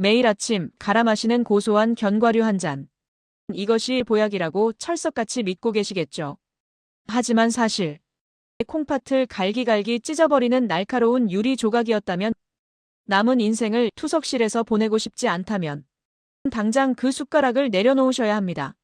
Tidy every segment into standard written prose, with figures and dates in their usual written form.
매일 아침 갈아 마시는 고소한 견과류 한 잔. 이것이 보약이라고 철석같이 믿고 계시겠죠. 하지만 사실 콩팥을 갈기갈기 찢어버리는 날카로운 유리 조각이었다면, 남은 인생을 투석실에서 보내고 싶지 않다면 당장 그 숟가락을 내려놓으셔야 합니다.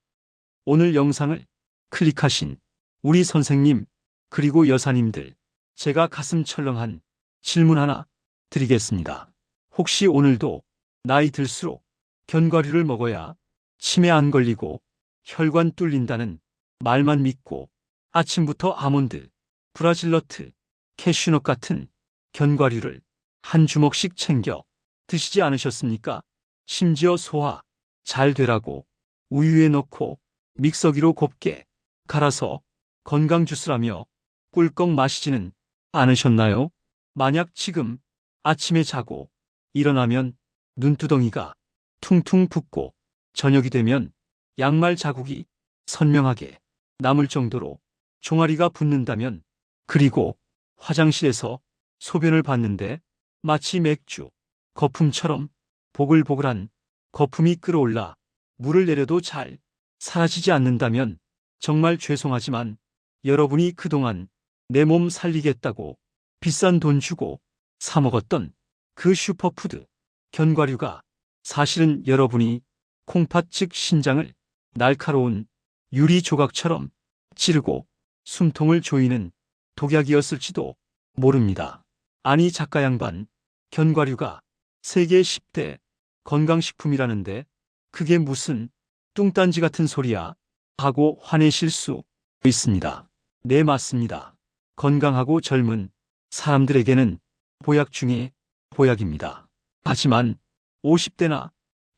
오늘 영상을 클릭하신 우리 선생님 그리고 여사님들, 제가 가슴 철렁한 질문 하나 드리겠습니다. 혹시 오늘도 나이 들수록 견과류를 먹어야 치매 안 걸리고 혈관 뚫린다는 말만 믿고 아침부터 아몬드, 브라질너트, 캐슈넛 같은 견과류를 한 주먹씩 챙겨 드시지 않으셨습니까? 심지어 소화 잘 되라고 우유에 넣고 믹서기로 곱게 갈아서 건강 주스라며 꿀꺽 마시지는 않으셨나요? 만약 지금 아침에 자고 일어나면 눈두덩이가 퉁퉁 붓고 저녁이 되면 양말 자국이 선명하게 남을 정도로 종아리가 붓는다면, 그리고 화장실에서 소변을 봤는데 마치 맥주 거품처럼 보글보글한 거품이 끓어올라 물을 내려도 잘 사라지지 않는다면, 정말 죄송하지만 여러분이 그동안 내 몸 살리겠다고 비싼 돈 주고 사 먹었던 그 슈퍼푸드 견과류가 사실은 여러분이 콩팥 즉 신장을 날카로운 유리 조각처럼 찌르고 숨통을 조이는 독약이었을지도 모릅니다. 아니 작가 양반, 견과류가 세계 10대 건강식품이라는데 그게 무슨 뚱딴지 같은 소리야 하고 화내실 수 있습니다. 네, 맞습니다. 건강하고 젊은 사람들에게는 보약 중에 보약입니다. 하지만 50대나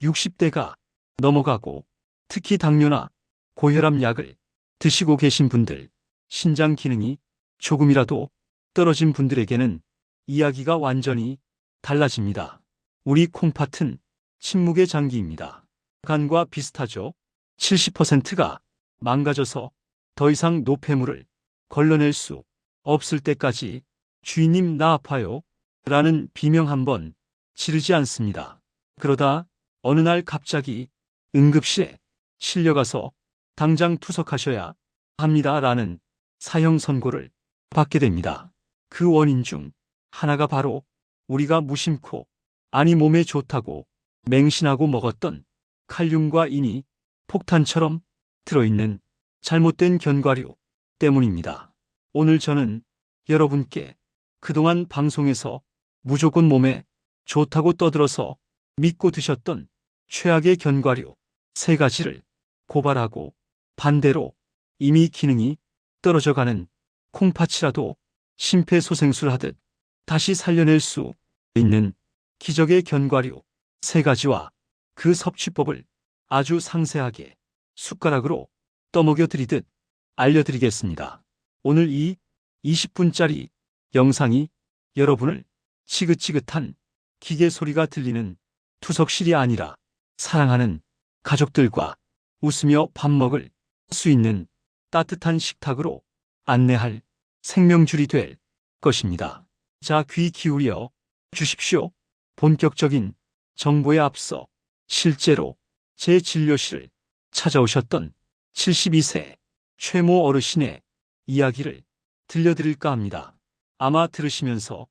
60대가 넘어가고 특히 당뇨나 고혈압 약을 드시고 계신 분들, 신장 기능이 조금이라도 떨어진 분들에게는 이야기가 완전히 달라집니다. 우리 콩팥은 침묵의 장기입니다. 간과 비슷하죠. 70%가 망가져서 더 이상 노폐물을 걸러낼 수 없을 때까지 주인님 나 아파요 라는 비명 한번 지르지 않습니다. 그러다 어느 날 갑자기 응급실에 실려가서 당장 투석하셔야 합니다 라는 사형 선고를 받게 됩니다. 그 원인 중 하나가 바로 우리가 무심코, 아니 몸에 좋다고 맹신하고 먹었던 칼륨과 인이 폭탄처럼 들어있는 잘못된 견과류 때문입니다. 오늘 저는 여러분께 그동안 방송에서 무조건 몸에 좋다고 떠들어서 믿고 드셨던 최악의 견과류 3가지를 고발하고, 반대로 이미 기능이 떨어져가는 콩팥이라도 심폐소생술하듯 다시 살려낼 수 있는 기적의 견과류 3가지와 그 섭취법을 아주 상세하게 숟가락으로 떠먹여 드리듯 알려드리겠습니다. 오늘 이 20분짜리 영상이 여러분을 지긋지긋한 기계 소리가 들리는 투석실이 아니라 사랑하는 가족들과 웃으며 밥 먹을 수 있는 따뜻한 식탁으로 안내할 생명줄이 될 것입니다. 자, 귀 기울여 주십시오. 본격적인 정보에 앞서 실제로 제 진료실을 찾아오셨던 72세 최모 어르신의 이야기를 들려드릴까 합니다. 아마 들으시면서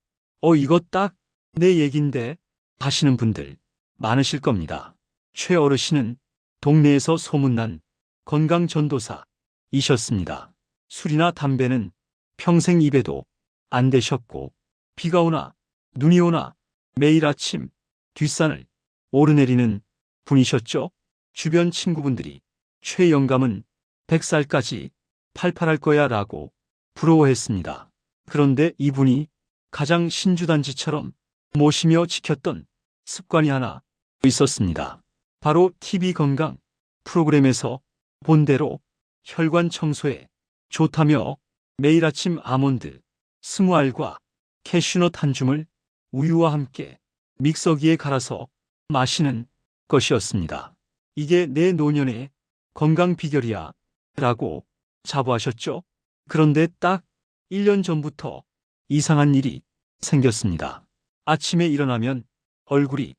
이거 딱 내 얘긴데 하시는 분들 많으실 겁니다. 최 어르신은 동네에서 소문난 건강 전도사이셨습니다. 술이나 담배는 평생 입에도 안 대셨고, 비가 오나 눈이 오나 매일 아침 뒷산을 오르내리는 분이셨죠. 주변 친구분들이 최 영감은 100살까지 팔팔할 거야 라고 부러워했습니다. 그런데 이분이 가장 신주단지처럼 모시며 지켰던 습관이 하나 있었습니다. 바로 TV 건강 프로그램에서 본대로 혈관 청소에 좋다며 매일 아침 아몬드 20알과 캐슈넛 한 줌을 우유와 함께 믹서기에 갈아서 마시는 것이었습니다. 이게 내 노년의 건강 비결이야 라고 자부하셨죠. 그런데 딱 1년 전부터 이상한 일이 생겼습니다. 아침에 일어나면 얼굴이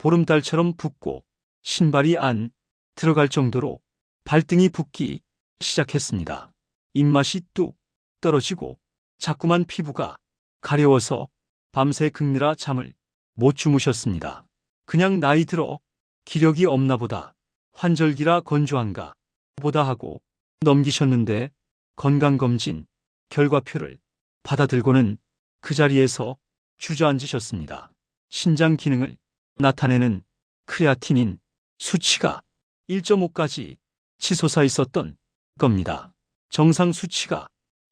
보름달처럼 붓고 신발이 안 들어갈 정도로 발등이 붓기 시작했습니다. 입맛이 뚝 떨어지고 자꾸만 피부가 가려워서 밤새 긁느라 잠을 못 주무셨습니다. 그냥 나이 들어 기력이 없나 보다, 환절기라 건조한가 보다 하고 넘기셨는데 건강검진 결과표를 받아들고는 그 자리에서 주저앉으셨습니다. 신장 기능을 나타내는 크레아티닌 수치가 1.5까지 치솟아 있었던 겁니다. 정상 수치가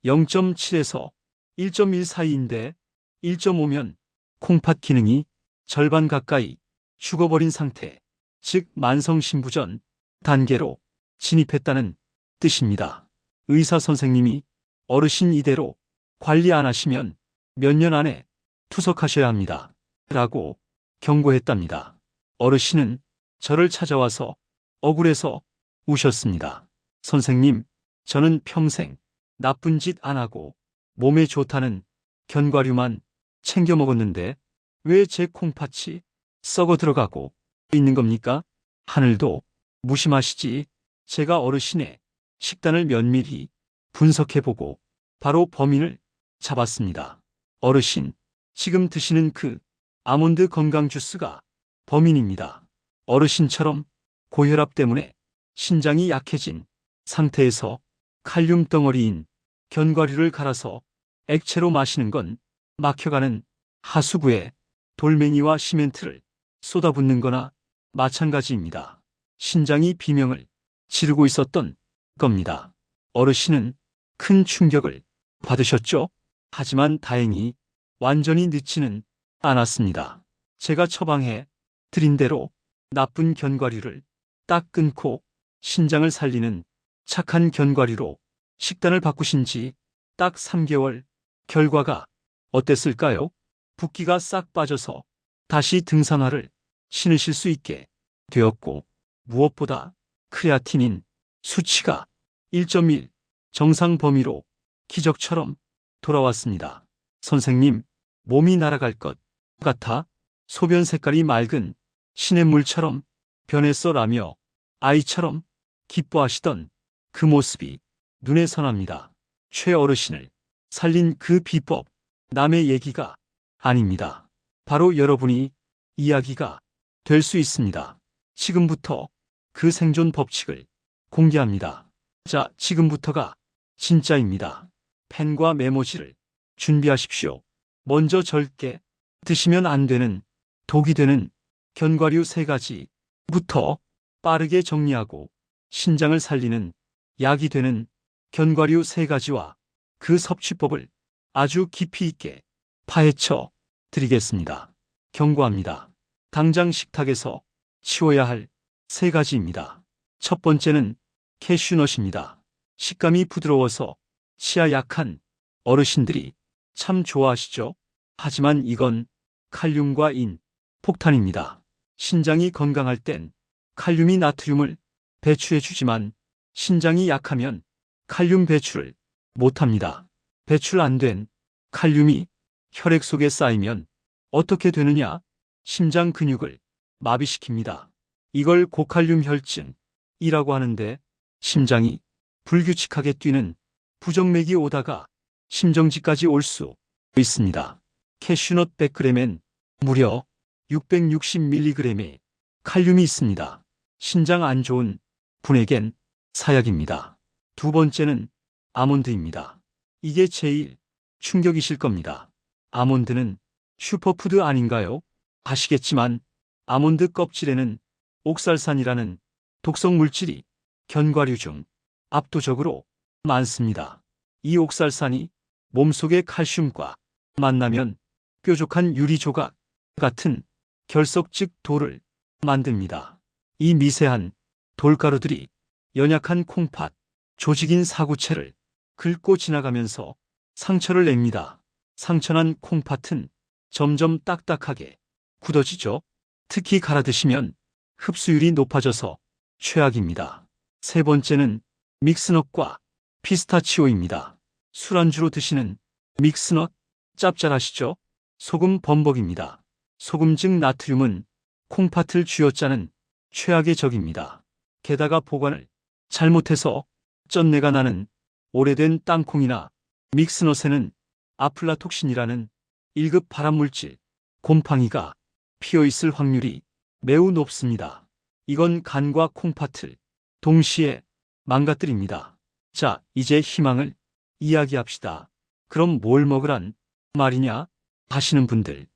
0.7에서 1.1 사이인데 1.5면 콩팥 기능이 절반 가까이 죽어버린 상태, 즉 만성신부전 단계로 진입했다는 뜻입니다. 의사 선생님이 어르신 이대로 관리 안 하시면 몇 년 안에 투석하셔야 합니다. 라고 경고했답니다. 어르신은 저를 찾아와서 억울해서 우셨습니다. 선생님, 저는 평생 나쁜 짓 안 하고 몸에 좋다는 견과류만 챙겨 먹었는데 왜 제 콩팥이 썩어 들어가고 있는 겁니까? 하늘도 무심하시지. 제가 어르신의 식단을 면밀히 분석해보고 바로 범인을 잡았습니다. 어르신, 지금 드시는 그 아몬드 건강 주스가 범인입니다. 어르신처럼 고혈압 때문에 신장이 약해진 상태에서 칼륨 덩어리인 견과류를 갈아서 액체로 마시는 건 막혀가는 하수구에 돌멩이와 시멘트를 쏟아붓는 거나 마찬가지입니다. 신장이 비명을 지르고 있었던 겁니다. 어르신은 큰 충격을 받으셨죠? 하지만 다행히 완전히 늦지는 않았습니다. 제가 처방해 드린 대로 나쁜 견과류를 딱 끊고 신장을 살리는 착한 견과류로 식단을 바꾸신 지 딱 3개월, 결과가 어땠을까요? 붓기가 싹 빠져서 다시 등산화를 신으실 수 있게 되었고, 무엇보다 크레아티닌 수치가 1.1 정상 범위로 기적처럼 돌아왔습니다. 선생님, 몸이 날아갈 것 같아 소변 색깔이 맑은 시냇물처럼 변했어라며 아이처럼 기뻐하시던 그 모습이 눈에 선합니다. 최 어르신을 살린 그 비법, 남의 얘기가 아닙니다. 바로 여러분이 이야기가 될 수 있습니다. 지금부터 그 생존 법칙을 공개합니다. 자, 지금부터가 진짜입니다. 펜과 메모지를 준비하십시오. 먼저 절대 드시면 안 되는 독이 되는 견과류 3가지부터 빠르게 정리하고 신장을 살리는 약이 되는 견과류 3가지와 그 섭취법을 아주 깊이 있게 파헤쳐 드리겠습니다. 경고합니다. 당장 식탁에서 치워야 할 3가지입니다. 첫 번째는 캐슈넛입니다. 식감이 부드러워서 치아 약한 어르신들이 참 좋아하시죠? 하지만 이건 칼륨과 인, 폭탄입니다. 신장이 건강할 땐 칼륨이 나트륨을 배출해주지만 신장이 약하면 칼륨 배출을 못합니다. 배출 안 된 칼륨이 혈액 속에 쌓이면 어떻게 되느냐? 심장 근육을 마비시킵니다. 이걸 고칼륨 혈증이라고 하는데, 심장이 불규칙하게 뛰는 부정맥이 오다가 심정지까지 올 수 있습니다. 캐슈넛 100g엔 무려 660mg의 칼륨이 있습니다. 신장 안 좋은 분에겐 사약입니다. 두 번째는 아몬드입니다. 이게 제일 충격이실 겁니다. 아몬드는 슈퍼푸드 아닌가요? 아시겠지만 아몬드 껍질에는 옥살산이라는 독성 물질이 견과류 중 압도적으로 많습니다. 이 옥살산이 몸속의 칼슘과 만나면 뾰족한 유리 조각 같은 결석 즉 돌을 만듭니다. 이 미세한 돌가루들이 연약한 콩팥, 조직인 사구체를 긁고 지나가면서 상처를 냅니다. 상처난 콩팥은 점점 딱딱하게 굳어지죠. 특히 갈아 드시면 흡수율이 높아져서 최악입니다. 세 번째는 믹스넛과 피스타치오입니다. 술안주로 드시는 믹스넛 짭짤하시죠? 소금 범벅입니다. 소금 즉 나트륨은 콩팥을 쥐어짜는 최악의 적입니다. 게다가 보관을 잘못해서 쩐내가 나는 오래된 땅콩이나 믹스넛에는 아플라톡신이라는 1급 발암물질 곰팡이가 피어있을 확률이 매우 높습니다. 이건 간과 콩팥을 동시에 망가뜨립니다. 자, 이제 희망을 이야기합시다. 그럼 뭘 먹으란 말이냐 하시는 분들,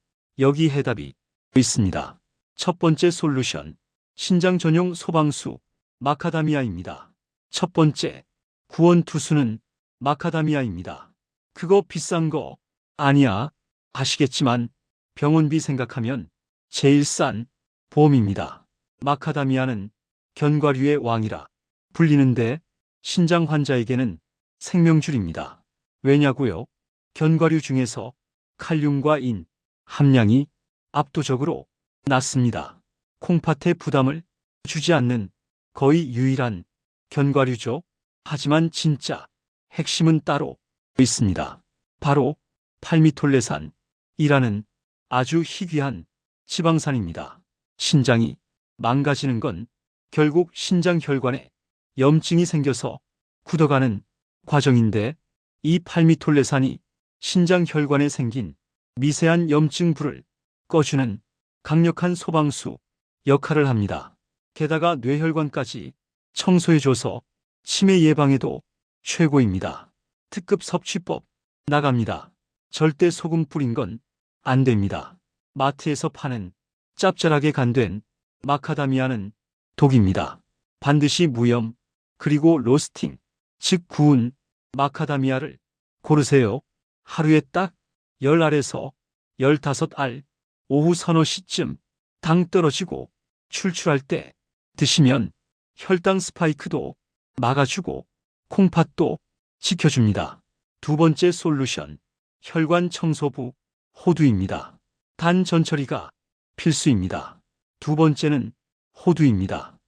여기 해답이 있습니다. 첫 번째 솔루션, 신장 전용 소방수 마카다미아입니다. 첫 번째, 구원투수는 마카다미아입니다. 그거 비싼 거 아니야 하시겠지만 병원비 생각하면 제일 싼 보험입니다. 마카다미아는 견과류의 왕이라 불리는데 신장 환자에게는 생명줄입니다. 왜냐고요? 견과류 중에서 칼륨과 인 함량이 압도적으로 낮습니다. 콩팥에 부담을 주지 않는 거의 유일한 견과류죠. 하지만 진짜 핵심은 따로 있습니다. 바로 팔미톨레산이라는 아주 희귀한 지방산입니다. 신장이 망가지는 건 결국 신장 혈관에 염증이 생겨서 굳어가는 과정인데, 이 팔미톨레산이 신장 혈관에 생긴 미세한 염증불을 꺼주는 강력한 소방수 역할을 합니다. 게다가 뇌혈관까지 청소해줘서 치매 예방에도 최고입니다. 특급 섭취법 나갑니다. 절대 소금 뿌린 건 안 됩니다. 마트에서 파는 짭짤하게 간된 마카다미아는 독입니다. 반드시 무염, 그리고 로스팅, 즉 구운 마카다미아를 고르세요. 하루에 딱 10알에서 15알, 오후 서너 시쯤 당 떨어지고 출출할 때 드시면 혈당 스파이크도 막아주고 콩팥도 지켜줍니다. 두 번째 솔루션, 혈관 청소부 호두입니다. 단 전처리가 필수입니다. 두 번째는 호두입니다.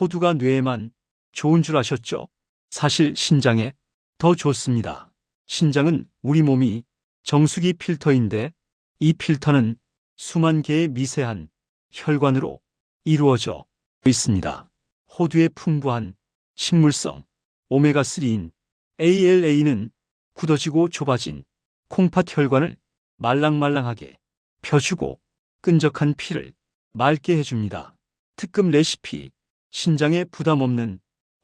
호두가 뇌에만 좋은 줄 아셨죠? 사실 신장에 더 좋습니다. 신장은 우리 몸이 정수기 필터인데, 이 필터는 수만 개의 미세한 혈관으로 이루어져 있습니다. 호두의 풍부한 식물성 오메가3인 ALA는 굳어지고 좁아진 콩팥 혈관을 말랑말랑하게 펴주고 끈적한 피를 맑게 해줍니다. 특급 레시피, 신장에 부담 없는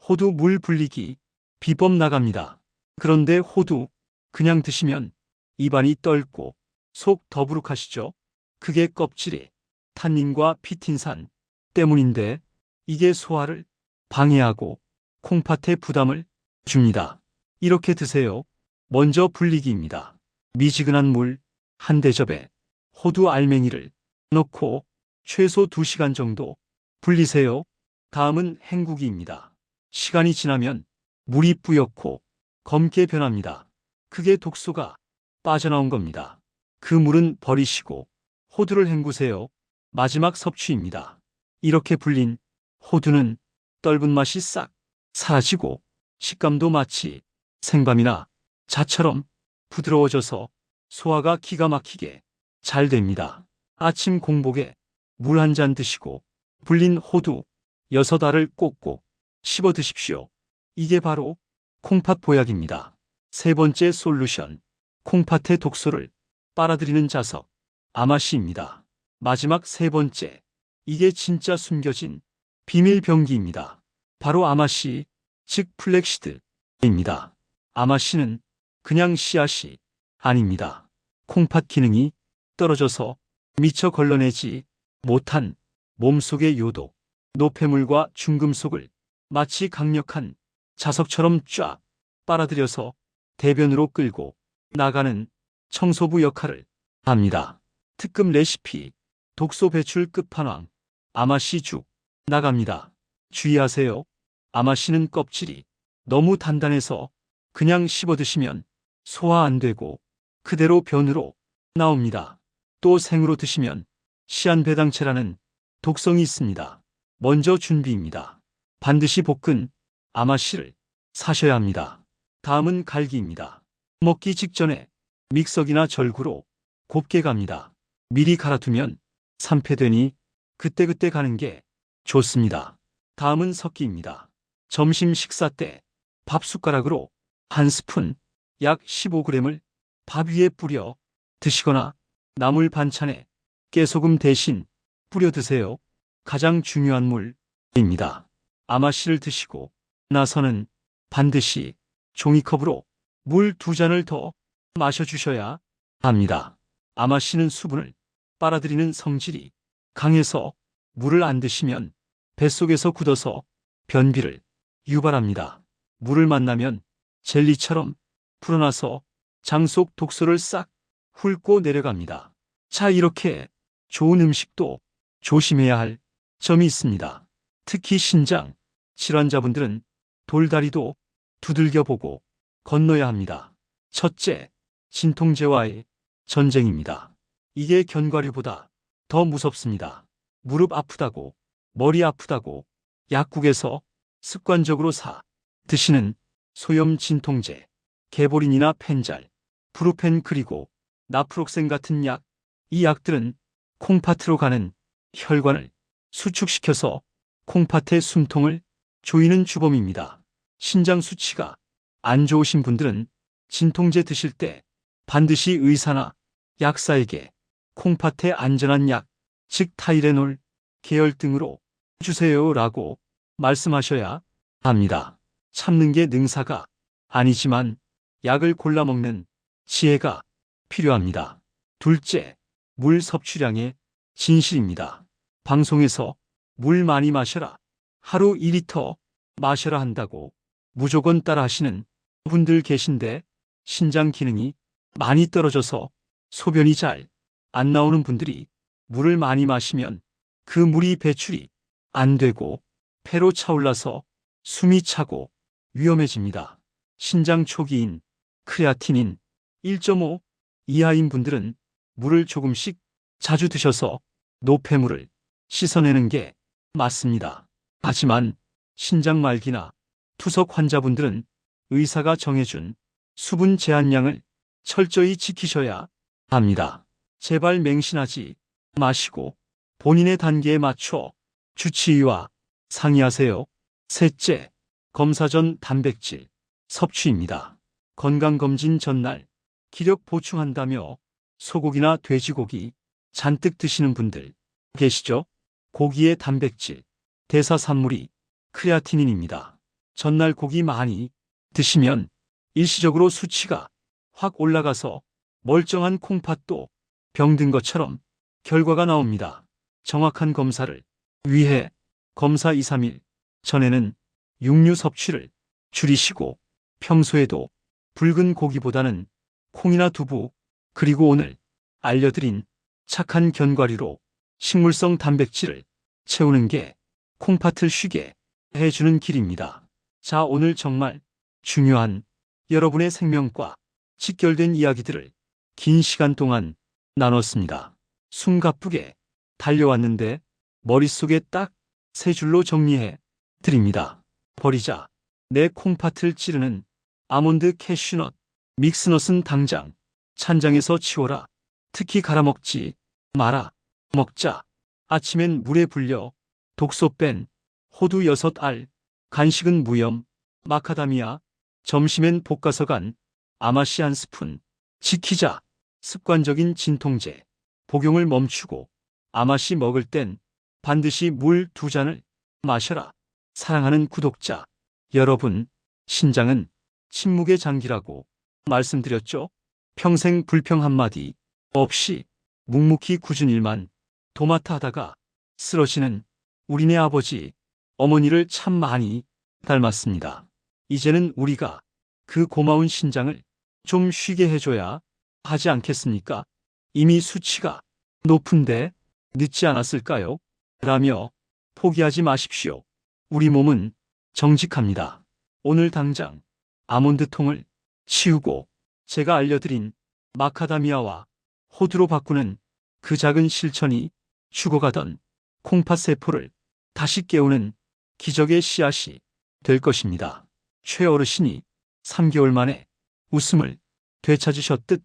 호두 물 불리기 비법 나갑니다. 그런데 호두 그냥 드시면 입안이 떫고 속 더부룩하시죠? 그게 껍질에 탄닌과 피틴산 때문인데, 이게 소화를 방해하고 콩팥에 부담을 줍니다. 이렇게 드세요. 먼저 불리기입니다. 미지근한 물 한 대접에 호두 알맹이를 넣고 최소 2시간 정도 불리세요. 다음은 헹구기입니다. 시간이 지나면 물이 뿌옇고 검게 변합니다. 그게 독소가 빠져나온 겁니다. 그 물은 버리시고 호두를 헹구세요. 마지막 섭취입니다. 이렇게 불린 호두는 떫은 맛이 싹 사라지고 식감도 마치 생밤이나 자처럼 부드러워져서 소화가 기가 막히게 잘 됩니다. 아침 공복에 물 한 잔 드시고 불린 호두 6알을 꼭꼭 씹어 드십시오. 이게 바로 콩팥 보약입니다. 세 번째 솔루션, 콩팥의 독소를 빨아들이는 자석 아마씨입니다. 마지막 세 번째, 이게 진짜 숨겨진 비밀 병기입니다. 바로 아마씨, 즉 플렉시드입니다. 아마씨는 그냥 씨앗이 아닙니다. 콩팥 기능이 떨어져서 미처 걸러내지 못한 몸속의 요독, 노폐물과 중금속을 마치 강력한 자석처럼 쫙 빨아들여서 대변으로 끌고 나가는 청소부 역할을 합니다. 특급 레시피, 독소 배출 끝판왕, 아마씨죽 나갑니다. 주의하세요. 아마씨는 껍질이 너무 단단해서 그냥 씹어 드시면 소화 안 되고 그대로 변으로 나옵니다. 또 생으로 드시면 시안배당체라는 독성이 있습니다. 먼저 준비입니다. 반드시 볶은 아마씨를 사셔야 합니다. 다음은 갈기입니다. 먹기 직전에 믹서기나 절구로 곱게 갑니다. 미리 갈아두면 산패되니 그때그때 가는 게 좋습니다. 다음은 석기입니다. 점심 식사 때 밥 숟가락으로 한 스푼, 약 15g을 밥 위에 뿌려 드시거나 나물 반찬에 깨소금 대신 뿌려 드세요. 가장 중요한 물입니다. 아마씨를 드시고 나서는 반드시 종이컵으로 물 2잔을 더 마셔주셔야 합니다. 아마씨는 수분을 빨아들이는 성질이 강해서 물을 안 드시면 뱃속에서 굳어서 변비를 유발합니다. 물을 만나면 젤리처럼 풀어나서 장 속 독소를 싹 훑고 내려갑니다. 자, 이렇게 좋은 음식도 조심해야 할 점이 있습니다. 특히 신장 질환자분들은 돌다리도 두들겨 보고 건너야 합니다. 첫째, 진통제와의 전쟁입니다. 이게 견과류보다 더 무섭습니다. 무릎 아프다고, 머리 아프다고 약국에서 습관적으로 사 드시는 소염 진통제, 개보린이나 펜잘, 브루펜 그리고 나프록센 같은 약, 이 약들은 콩팥으로 가는 혈관을 수축시켜서 콩팥의 숨통을 조이는 주범입니다. 신장 수치가 안 좋으신 분들은 진통제 드실 때 반드시 의사나 약사에게 콩팥에 안전한 약, 즉 타이레놀 계열 등으로 주세요라고 말씀하셔야 합니다. 참는 게 능사가 아니지만 약을 골라 먹는 지혜가 필요합니다. 둘째, 물 섭취량의 진실입니다. 방송에서 물 많이 마셔라, 하루 2리터 마셔라 한다고 무조건 따라 하시는 분들 계신데 신장 기능이 많이 떨어져서 소변이 잘 안 나오는 분들이 물을 많이 마시면 그 물이 배출이 안 되고 폐로 차올라서 숨이 차고 위험해집니다. 신장 초기인 크레아틴인 1.5 이하인 분들은 물을 조금씩 자주 드셔서 노폐물을 씻어내는 게 맞습니다. 하지만 신장 말기나 투석 환자분들은 의사가 정해준 수분 제한량을 철저히 지키셔야 합니다. 제발 맹신하지 마시고 본인의 단계에 맞춰 주치의와 상의하세요. 셋째, 검사 전 단백질 섭취입니다. 건강검진 전날 기력 보충한다며 소고기나 돼지고기 잔뜩 드시는 분들 계시죠? 고기의 단백질, 대사산물이 크레아티닌입니다. 전날 고기 많이 드시면 일시적으로 수치가 확 올라가서 멀쩡한 콩팥도 병든 것처럼 결과가 나옵니다. 정확한 검사를 위해 검사 2, 3일 전에는 육류 섭취를 줄이시고 평소에도 붉은 고기보다는 콩이나 두부, 그리고 오늘 알려드린 착한 견과류로 식물성 단백질을 채우는 게 콩팥을 쉬게 해주는 길입니다. 자, 오늘 정말 중요한 여러분의 생명과 직결된 이야기들을 긴 시간 동안 나눴습니다. 숨가쁘게 달려왔는데 머릿속에 딱 3줄로 정리해 드립니다. 버리자. 내 콩팥을 찌르는 아몬드 캐슈넛, 믹스넛은 당장 찬장에서 치워라. 특히 갈아먹지 마라. 먹자. 아침엔 물에 불려 독소 뺀 호두 6알, 간식은 무염, 마카다미아, 점심엔 볶아서 간 아마씨 1스푼. 지키자. 습관적인 진통제 복용을 멈추고 아마씨 먹을 땐 반드시 물 2잔을 마셔라. 사랑하는 구독자 여러분, 신장은 침묵의 장기라고 말씀드렸죠? 평생 불평 한마디 없이 묵묵히 굳은 일만 도맡아 하다가 쓰러지는 우리네 아버지, 어머니를 참 많이 닮았습니다. 이제는 우리가 그 고마운 신장을 좀 쉬게 해줘야 하지 않겠습니까? 이미 수치가 높은데 늦지 않았을까요? 라며 포기하지 마십시오. 우리 몸은 정직합니다. 오늘 당장 아몬드통을 치우고 제가 알려드린 마카다미아와 호두로 바꾸는 그 작은 실천이 죽어가던 콩팥 세포를 다시 깨우는 기적의 씨앗이 될 것입니다. 최어르신이 3개월 만에 웃음을 되찾으셨듯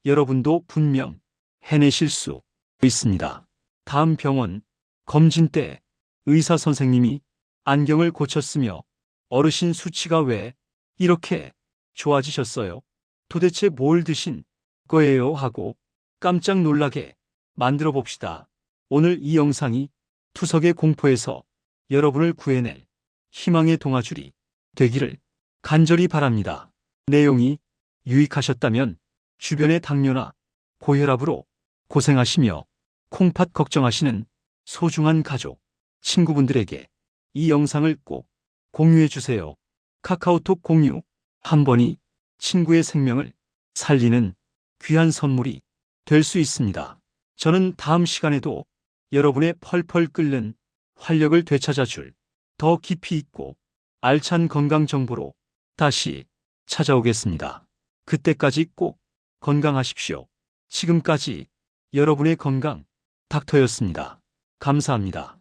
여러분도 분명 해내실 수 있습니다. 다음 병원 검진 때 의사 선생님이 안경을 고쳤으며 어르신 수치가 왜 이렇게 좋아지셨어요? 도대체 뭘 드신 거예요? 하고 깜짝 놀라게 만들어 봅시다. 오늘 이 영상이 투석의 공포에서 여러분을 구해낼 희망의 동아줄이 되기를 간절히 바랍니다. 내용이 유익하셨다면 주변의 당뇨나 고혈압으로 고생하시며 콩팥 걱정하시는 소중한 가족, 친구분들에게 이 영상을 꼭 공유해 주세요. 카카오톡 공유 한 번이 친구의 생명을 살리는 귀한 선물이 될 수 있습니다. 저는 다음 시간에도 여러분의 펄펄 끓는 활력을 되찾아 줄 더 깊이 있고 알찬 건강 정보로 다시 찾아오겠습니다. 그때까지 꼭 건강하십시오. 지금까지 여러분의 건강 닥터였습니다. 감사합니다.